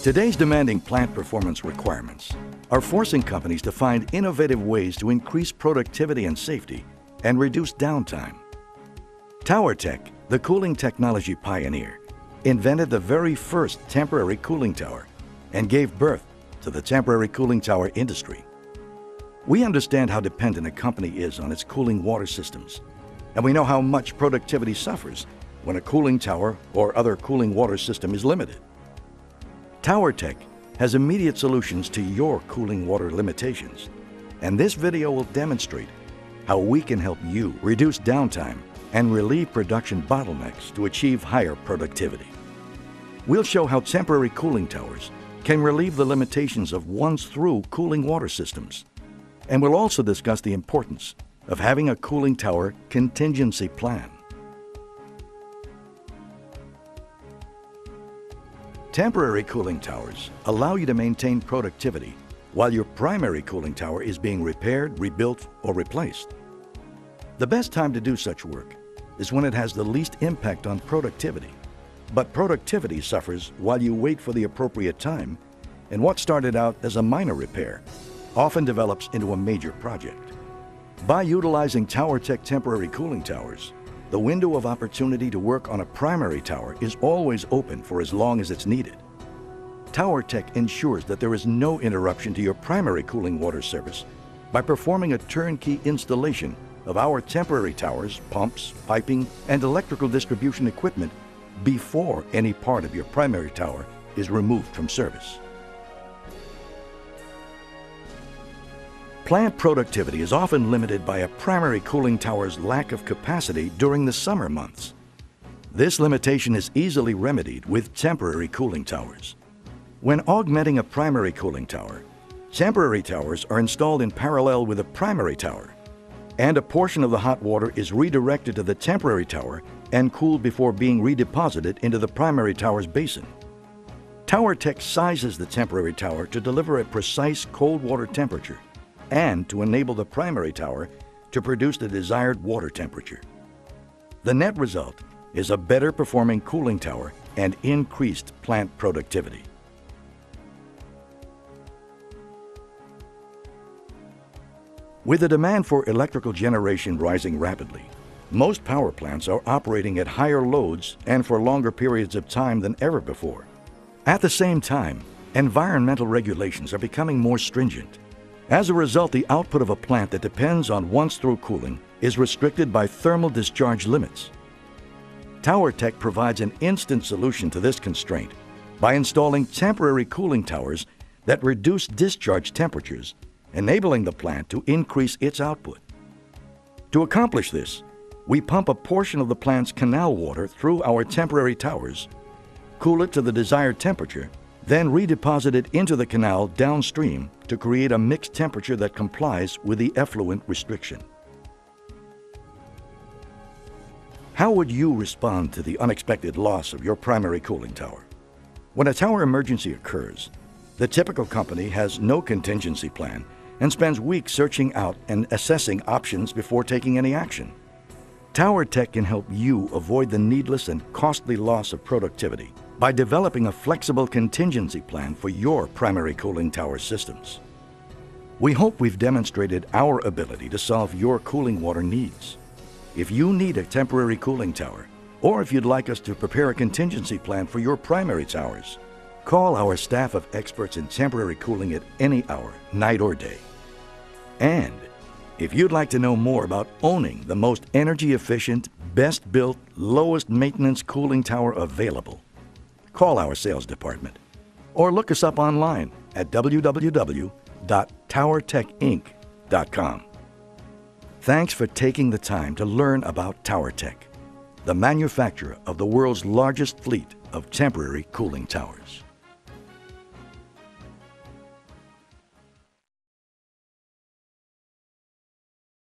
Today's demanding plant performance requirements are forcing companies to find innovative ways to increase productivity and safety and reduce downtime. TowerTech, the cooling technology pioneer, invented the very first temporary cooling tower and gave birth to the temporary cooling tower industry. We understand how dependent a company is on its cooling water systems, and we know how much productivity suffers when a cooling tower or other cooling water system is limited. TowerTech has immediate solutions to your cooling water limitations, and this video will demonstrate how we can help you reduce downtime and relieve production bottlenecks to achieve higher productivity. We'll show how temporary cooling towers can relieve the limitations of once-through cooling water systems, and we'll also discuss the importance of having a cooling tower contingency plan. Temporary cooling towers allow you to maintain productivity while your primary cooling tower is being repaired, rebuilt, or replaced. The best time to do such work is when it has the least impact on productivity. But productivity suffers while you wait for the appropriate time, and what started out as a minor repair often develops into a major project. By utilizing TowerTech temporary cooling towers, the window of opportunity to work on a primary tower is always open for as long as it's needed. TowerTech ensures that there is no interruption to your primary cooling water service by performing a turnkey installation of our temporary towers, pumps, piping, and electrical distribution equipment before any part of your primary tower is removed from service. Plant productivity is often limited by a primary cooling tower's lack of capacity during the summer months. This limitation is easily remedied with temporary cooling towers. When augmenting a primary cooling tower, temporary towers are installed in parallel with a primary tower, and a portion of the hot water is redirected to the temporary tower and cooled before being redeposited into the primary tower's basin. TowerTech sizes the temporary tower to deliver a precise cold water temperature and to enable the primary tower to produce the desired water temperature. The net result is a better performing cooling tower and increased plant productivity. With the demand for electrical generation rising rapidly, most power plants are operating at higher loads and for longer periods of time than ever before. At the same time, environmental regulations are becoming more stringent. As a result, the output of a plant that depends on once-through cooling is restricted by thermal discharge limits. TowerTech provides an instant solution to this constraint by installing temporary cooling towers that reduce discharge temperatures, enabling the plant to increase its output. To accomplish this, we pump a portion of the plant's canal water through our temporary towers, cool it to the desired temperature, then redeposit it into the canal downstream to create a mixed temperature that complies with the effluent restriction. How would you respond to the unexpected loss of your primary cooling tower? When a tower emergency occurs, the typical company has no contingency plan and spends weeks searching out and assessing options before taking any action. TowerTech can help you avoid the needless and costly loss of productivity by developing a flexible contingency plan for your primary cooling tower systems. We hope we've demonstrated our ability to solve your cooling water needs. If you need a temporary cooling tower, or if you'd like us to prepare a contingency plan for your primary towers, call our staff of experts in temporary cooling at any hour, night or day. And if you'd like to know more about owning the most energy-efficient, best-built, lowest-maintenance cooling tower available, call our sales department or look us up online at www.towertechinc.com. Thanks for taking the time to learn about TowerTech, the manufacturer of the world's largest fleet of temporary cooling towers.